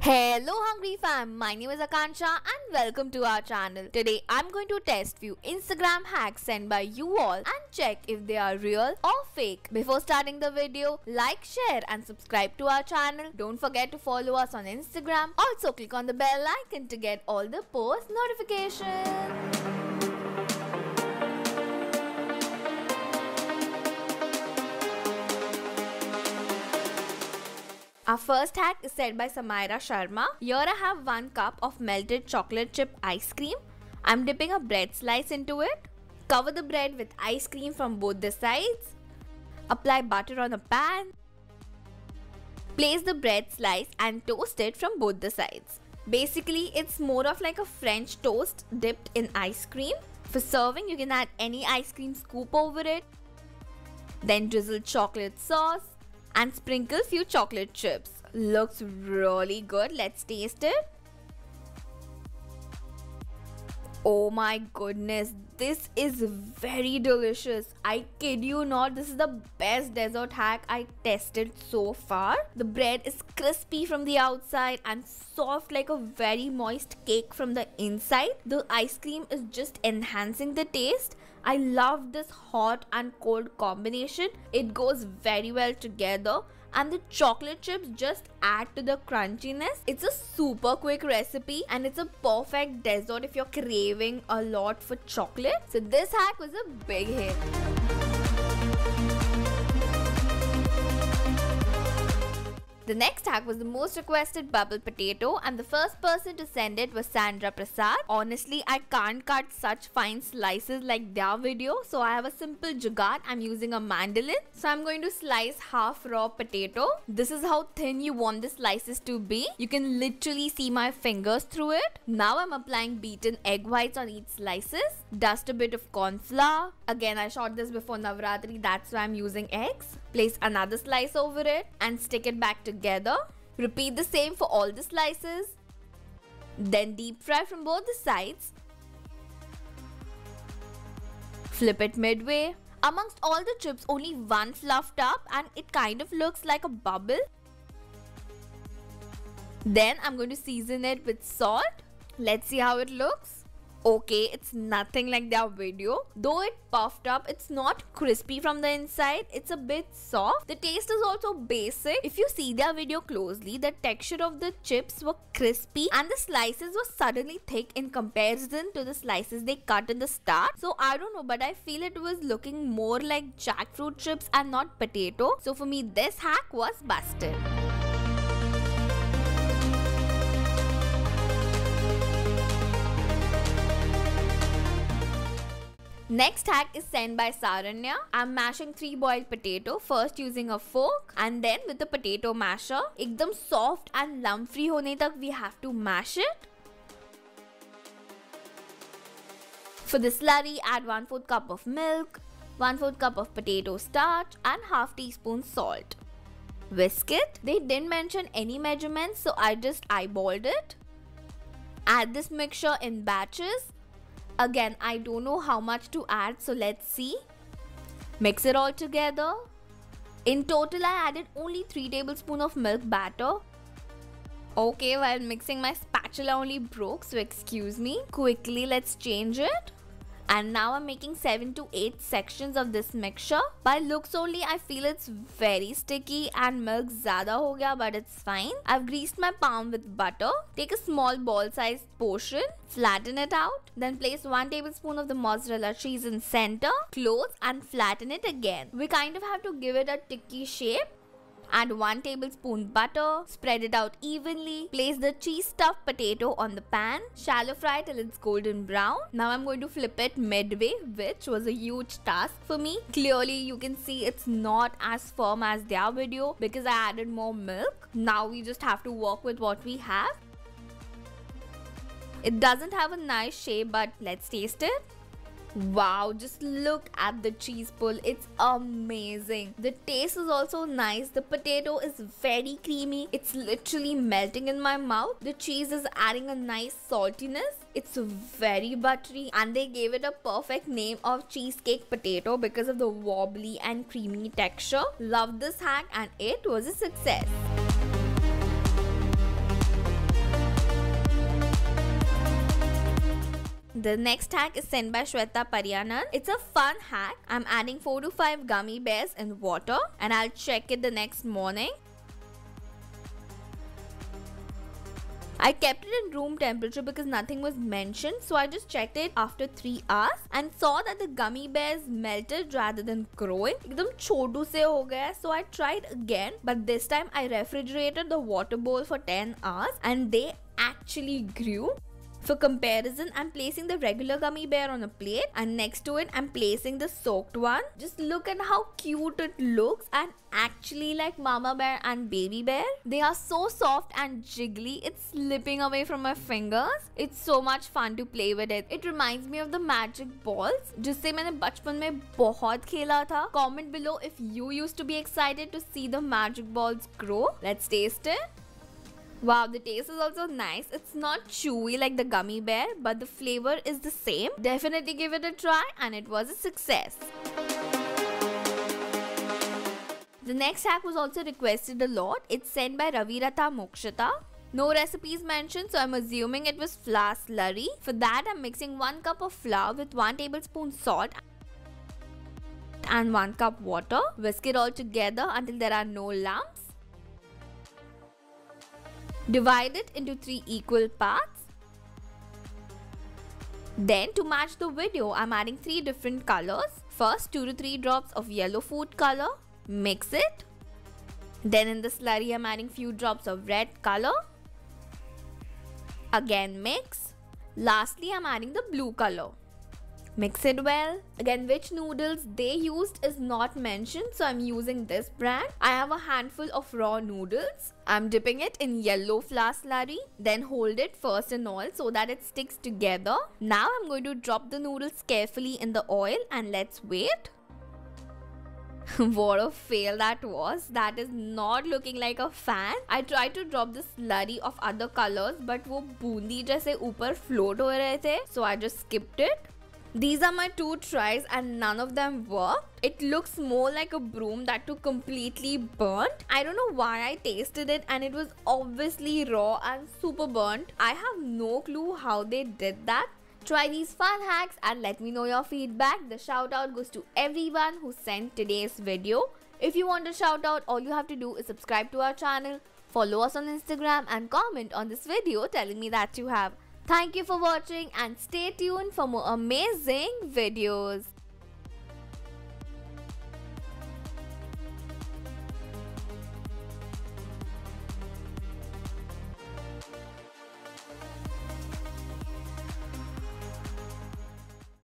Hello Hungry fam, my name is Akansha and welcome to our channel. Today I'm going to test few Instagram hacks sent by you all and check if they are real or fake. Before starting the video, like, share and subscribe to our channel. Don't forget to follow us on Instagram. Also click on the bell icon to get all the post notifications. Our first hack is said by Samaira Sharma. Here I have 1 cup of melted chocolate chip ice cream. I'm dipping a bread slice into it. Cover the bread with ice cream from both the sides. Apply butter on a pan. Place the bread slice and toast it from both the sides. Basically, it's more of like a French toast dipped in ice cream. For serving, you can add any ice cream scoop over it. Then drizzle chocolate sauce and sprinkle few chocolate chips. Looks really good. Let's taste it. Oh my goodness, this is very delicious. I kid you not, this is the best dessert hack I tested so far. The bread is crispy from the outside and soft like a very moist cake from the inside. The ice cream is just enhancing the taste. I love this hot and cold combination. It goes very well together and the chocolate chips just add to the crunchiness. It's a super quick recipe and it's a perfect dessert if you're craving a lot for chocolate. So this hack was a big hit. The next hack was the most requested bubble potato and the first person to send it was Sandra Prasad. Honestly, I can't cut such fine slices like their video, so I have a simple jugaad. I'm using a mandolin. So I'm going to slice half raw potato. This is how thin you want the slices to be. You can literally see my fingers through it. Now I'm applying beaten egg whites on each slices. Dust a bit of corn flour. Again, I shot this before Navratri, that's why I'm using eggs. Place another slice over it and stick it back together. Repeat the same for all the slices. Then deep fry from both the sides. Flip it midway. Amongst all the chips, only one fluffed up and it kind of looks like a bubble. Then I'm going to season it with salt. Let's see how it looks. Okay, it's nothing like their video. Though it puffed up, it's not crispy from the inside. It's a bit soft. The taste is also basic. If you see their video closely, the texture of the chips were crispy and the slices were suddenly thick in comparison to the slices they cut in the start. So I don't know, but I feel it was looking more like jackfruit chips and not potato. So for me, this hack was busted. Next hack is sent by Saranya. I'm mashing 3 boiled potato, first using a fork and then with the potato masher. Ekdam soft and lump free hone tak we have to mash it. For the slurry, add 1/4 cup of milk, 1/4 cup of potato starch and half teaspoon salt. Whisk it. They didn't mention any measurements, so I just eyeballed it. Add this mixture in batches. Again, I don't know how much to add, so let's see. Mix it all together. In total, I added only 3 tablespoons of milk batter. Okay, while mixing, my spatula only broke, so excuse me. Quickly, let's change it. And now I'm making 7 to 8 sections of this mixture. By looks only, I feel it's very sticky and milk zyada ho gaya, but it's fine. I've greased my palm with butter. Take a small ball-sized portion, flatten it out. Then place 1 tablespoon of the mozzarella cheese in center, close and flatten it again. We kind of have to give it a tikki shape. Add 1 tablespoon butter, spread it out evenly, place the cheese stuffed potato on the pan, shallow fry till it's golden brown. Now I'm going to flip it midway, which was a huge task for me. Clearly you can see it's not as firm as their video because I added more milk. Now we just have to work with what we have. It doesn't have a nice shape, but let's taste it. Wow, just look at the cheese pull. It's amazing. The taste is also nice. The potato is very creamy. It's literally melting in my mouth. The cheese is adding a nice saltiness. It's very buttery and they gave it a perfect name of cheesecake potato because of the wobbly and creamy texture. Love this hack and it was a success. The next hack is sent by Shweta Paryanan. It's a fun hack. I'm adding 4 to 5 gummy bears in water and I'll check it the next morning. I kept it in room temperature because nothing was mentioned, so I just checked it after 3 hours and saw that the gummy bears melted rather than growing. एकदम छोटू से हो गया. So I tried again, but this time I refrigerated the water bowl for 10 hours and they actually grew. For comparison, I'm placing the regular gummy bear on a plate and next to it I'm placing the soaked one. Just look at how cute it looks and actually like mama bear and baby bear. They are so soft and jiggly, it's slipping away from my fingers. It's so much fun to play with it. It reminds me of the magic balls जिससे मैंने बचपन में बहुत खेला था. Comment below if you used to be excited to see the magic balls grow. Let's taste it. Wow, the taste is also nice. It's not chewy like the gummy bear, but the flavor is the same. Definitely give it a try and it was a success. The next hack was also requested a lot. It's sent by Raviratha Mokshita. No recipes mentioned, so I'm assuming it was flour slurry. For that, I'm mixing 1 cup of flour with 1 tablespoon salt and 1 cup water. Whisk it all together until there are no lumps. Divide it into 3 equal parts. Then to match the video, I'm adding 3 different colors. First 2 to 3 drops of yellow food color. Mix it. Then in the slurry, I'm adding few drops of red color. Again mix. Lastly, I'm adding the blue color. Mix it well. Again, which noodles they used is not mentioned, so I'm using this brand. I have a handful of raw noodles. I'm dipping it in yellow flour slurry, then hold it first in oil so that it sticks together. Now I'm going to drop the noodles carefully in the oil and let's wait. What a fail that was. That is not looking like a fan. I tried to drop the slurry of other colors, but वो बूंदी जैसे ऊपर float हो रहे थे, so I just skipped it. These are my 2 tries and none of them worked. It looks more like a broom that too completely burnt. I don't know why I tasted it and it was obviously raw and super burnt. I have no clue how they did that. Try these fun hacks and let me know your feedback. The shout out goes to everyone who sent today's video. If you want a shout out, all you have to do is subscribe to our channel, follow us on Instagram and comment on this video telling me that you have. Thank you for watching and stay tuned for more amazing videos.